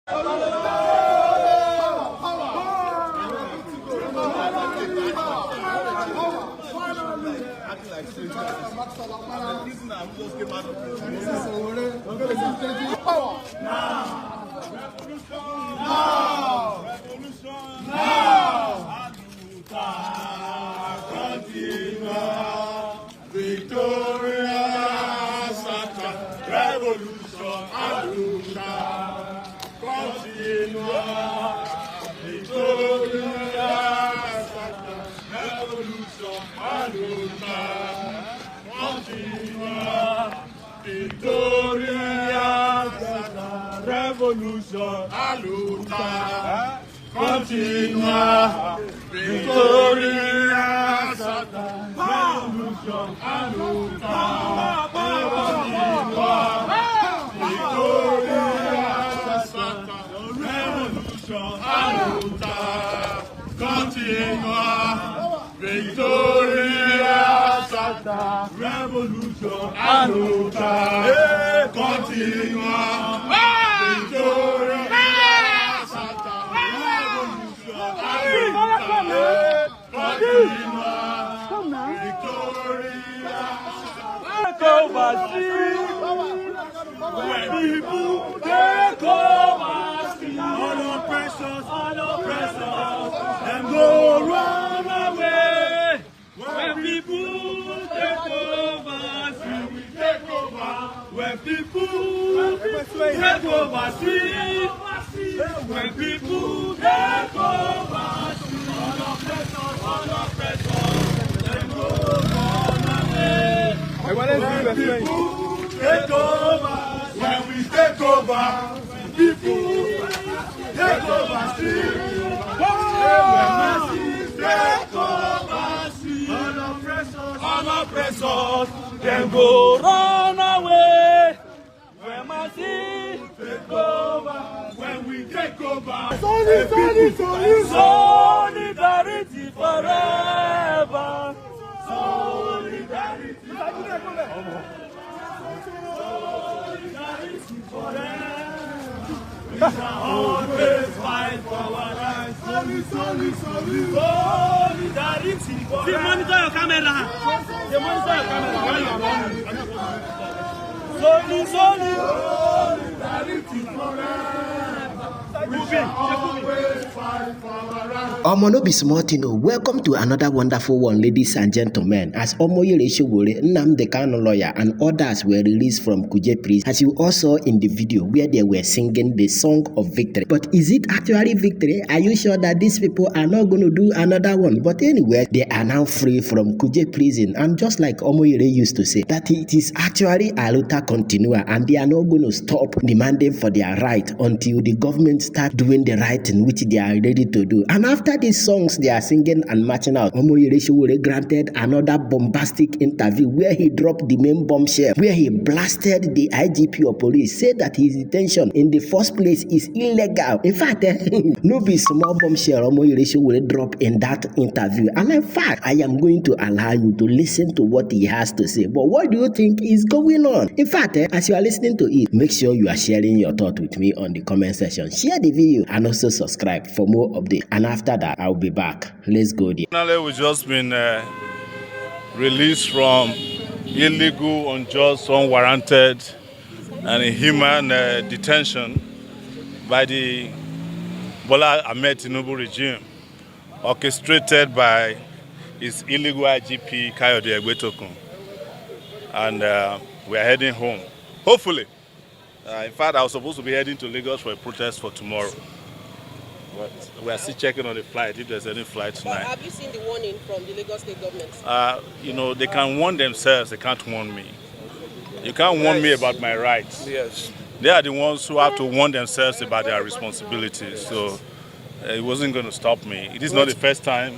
Revolution, aluta, continua, Victoria, revolution, aluta, continua, Victoria, revolution, aluta, continua, Victoria, revolution, aluta, continua. All oppressors, and go run away. When people take over, we take over. When people take over, when people take over, all oppressors, and go run away. When people take over, when we take over, people take over, all oppressors, then go run away. When mercy take over, when we take over, solidarity forever. Solidarity forever. We shall always fight for our rights. Solidarity forever. Monitor your camera. Monitor your camera. Solidarity forever. Omo no be small thing o. Welcome to another wonderful one, ladies and gentlemen. As Sowore, Nnamdi Kanu lawyer, and others were released from Kuje prison, as you all saw in the video where they were singing the song of victory. But is it actually victory? Are you sure that these people are not going to do another one? But anyway, they are now free from Kuje prison, and just like Sowore used to say, that it is actually a luta continua, and they are not going to stop demanding for their right until the government start doing the right thing which they are ready to do. And after these songs they are singing and marching out, Sowore granted another bombastic interview where he dropped the main bombshell, where he blasted the IGP of police, said that his detention in the first place is illegal. In fact, no be small bombshell Sowore drop in that interview. And in fact, I am going to allow you to listen to what he has to say. But what do you think is going on? In fact, as you are listening to it, make sure you are sharing your thought with me on the comment section. Share the video and also subscribe for more updates. And after that, I'll be back. Let's go there. Finally, we've just been released from illegal, unjust, unwarranted, and inhuman detention by the Bola Ahmed Tinubu regime, orchestrated by his illegal IGP Kayode Egbetokun. And we are heading home, hopefully. In fact, I was supposed to be heading to Lagos for a protest for tomorrow. But we are still checking on the flight, if there's any flight tonight. Have you seen the warning from the Lagos state government? You know, they can warn themselves, they can't warn me. You can't warn me about my rights. Yes. They are the ones who have to warn themselves about their responsibilities. So it wasn't going to stop me. It is not the first time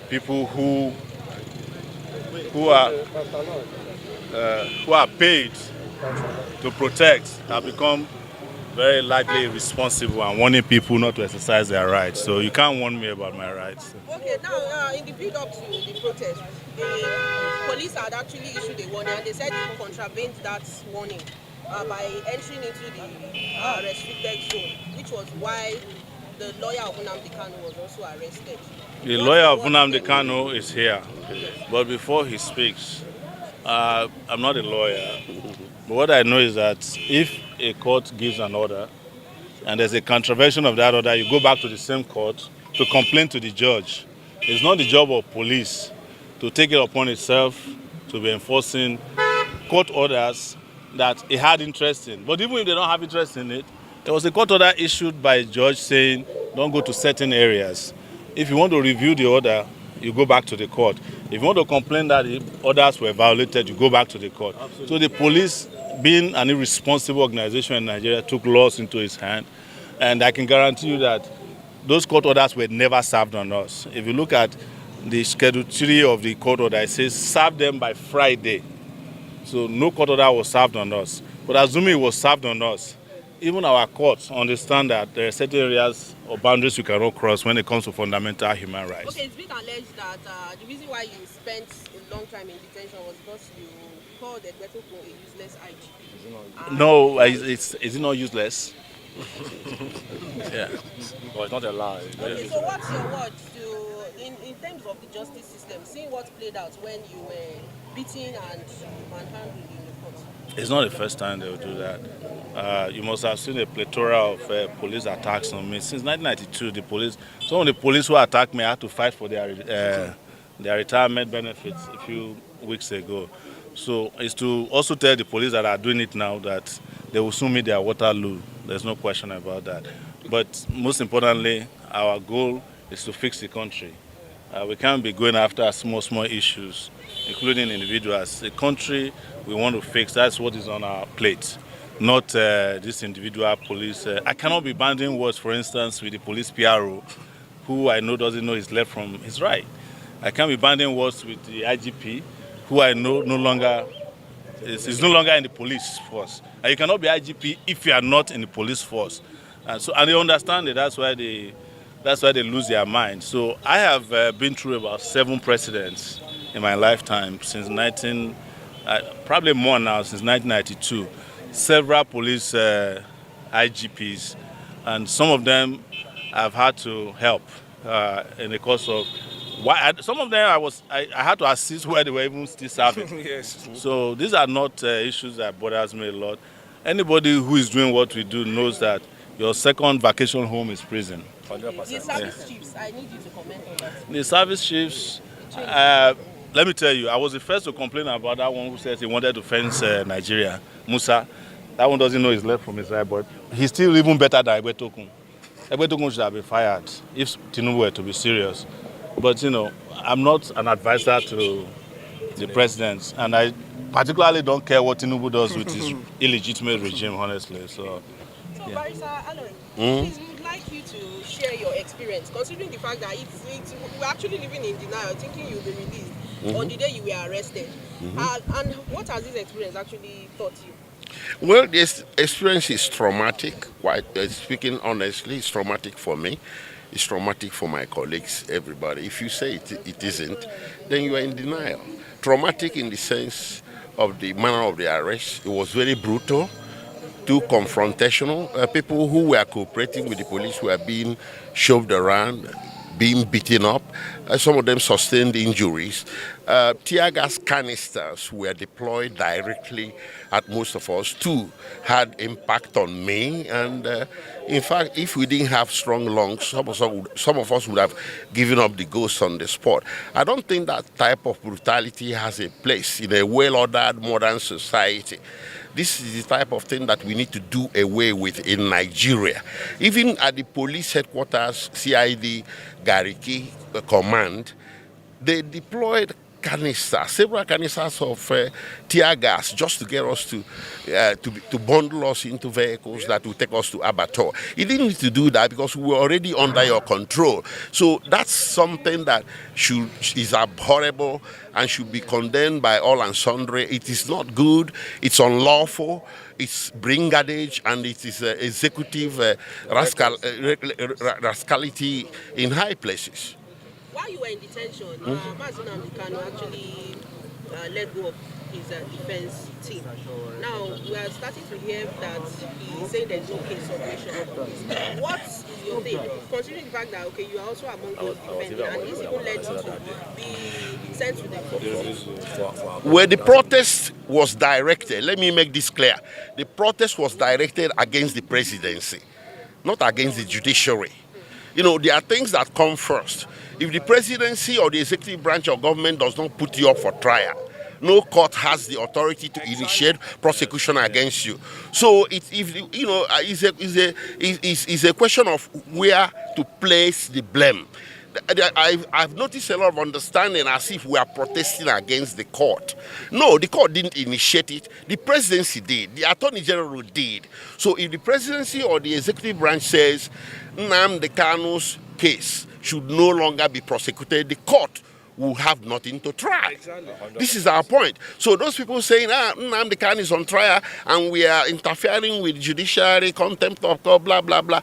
people who are paid to protect have become very likely responsible and warning people not to exercise their rights. So you can't warn me about my rights. Okay, now in the build-up to the protest, the police had actually issued a warning, and they said you contravened that warning by entering into the restricted zone. was why the lawyer of Nnamdi Kanu was also arrested. The What lawyer he of was Nnamdi saying- Kanu is here. But before he speaks, I'm not a lawyer. But what I know is that if a court gives an order and there's a contravention of that order, you go back to the same court to complain to the judge. It's not the job of police to take it upon itself to be enforcing court orders that he had interest in. But even if they don't have interest in it, there was a court order issued by a judge saying don't go to certain areas. If you want to review the order, you go back to the court. If you want to complain that the orders were violated, you go back to the court. Absolutely. So the police, being an irresponsible organization in Nigeria, took laws into its hand. And I can guarantee you that those court orders were never served on us. If you look at the Schedule 3 of the court order, it says serve them by Friday. So no court order was served on us. But assuming it was served on us, even our courts understand that there are certain areas or boundaries we cannot cross when it comes to fundamental human rights. Okay, it's been alleged that the reason why you spent a long time in detention was because you called Egbetokun a useless IGP. No, is it not useless? Yeah. Well, it's not a lie. Okay, so what's your word to, in terms of the justice system, seeing what played out when you were beaten and manhandled in the court? It's not the first time they will do that. You must have seen a plethora of police attacks on me. Since 1992, some of the police who attacked me had to fight for their retirement benefits a few weeks ago. So it's to also tell the police that are doing it now that they will soon meet their Waterloo. There's no question about that. But most importantly, our goal is to fix the country. We can't be going after small issues, including individuals. The country we want to fix, that's what is on our plate, not this individual police. I cannot be banding words, for instance, with the police PRO, who I know doesn't know his left from his right. I can't be banding words with the IGP, who I know is no longer in the police force. And you cannot be IGP if you are not in the police force. And they understand it. That's why they lose their mind. So I have been through about 7 presidents in my lifetime since probably more now, since 1992. Several police IGPs, and some of them I've had to help in the course of. Some of them I had to assist where they were even still serving. Yes. So these are not issues that bothers me a lot. Anybody who is doing what we do knows that your second vacation home is prison. 100%. The service chiefs, I need you to comment on that. The service chiefs, let me tell you, I was the first to complain about that one who said he wanted to fence Nigeria, Musa. That one doesn't know his left from his right, but he's still even better than Egbetokun. Egbetokun should have been fired if Tinubu were to be serious. But, I'm not an advisor to the president, and I particularly don't care what Tinubu does with his illegitimate regime, honestly. So Barrister Aloy, please, we would like you to share your experience, considering the fact that we're actually living in denial, thinking you'll be released on the day you were arrested. And what has this experience actually taught you? Well, this experience is traumatic. Speaking honestly, it's traumatic for me. It's traumatic for my colleagues, everybody. If you say it isn't, then you are in denial. Traumatic in the sense of the manner of the arrest. It was very brutal, too confrontational. People who were cooperating with the police were being shoved around, being beaten up. Some of them sustained injuries. Tear gas canisters were deployed directly at most of us. 2 had impact on me. And in fact, if we didn't have strong lungs, some of us would have given up the ghost on the spot. I don't think that type of brutality has a place in a well-ordered modern society. This is the type of thing that we need to do away with in Nigeria. Even at the police headquarters, CID, Gariki Command, they deployed several canisters of tear gas just to get us to bundle us into vehicles that will take us to abattoir. He didn't need to do that because we were already under your control. So that's something that is abhorrible and should be condemned by all and sundry. It is not good. It's unlawful. It's brigandage, and it is executive rascality in high places. While you were in detention, Mazi Nnamdi Kanu actually let go of his defense team. Now we are starting to hear that he's saying there's no case submission. What is your take, considering the fact that okay, you are also among those defending, and this even led you to be sent to the Where the protest was directed, let me make this clear. The protest was directed against the presidency, not against the judiciary. You know, there are things that come first. If the presidency or the executive branch of government does not put you up for trial, no court has the authority to initiate prosecution against you. So it's a question of where to place the blame. I've noticed a lot of understanding as if we are protesting against the court. No, the court didn't initiate it. The presidency did. The attorney general did. So if the presidency or the executive branch says Nnamdi Kanu's case should no longer be prosecuted, the court will have nothing to try. Exactly. This is our point. So those people saying, Nnamdi Kanu is on trial and we are interfering with judiciary, contempt of court, blah, blah, blah.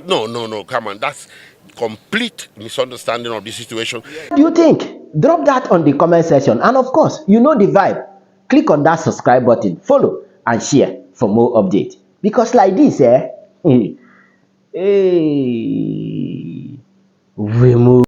No, come on. That's complete misunderstanding of the situation. What do you think? Drop that on the comment section. And of course, you know the vibe. Click on that subscribe button, follow and share for more updates. Because like this, we move.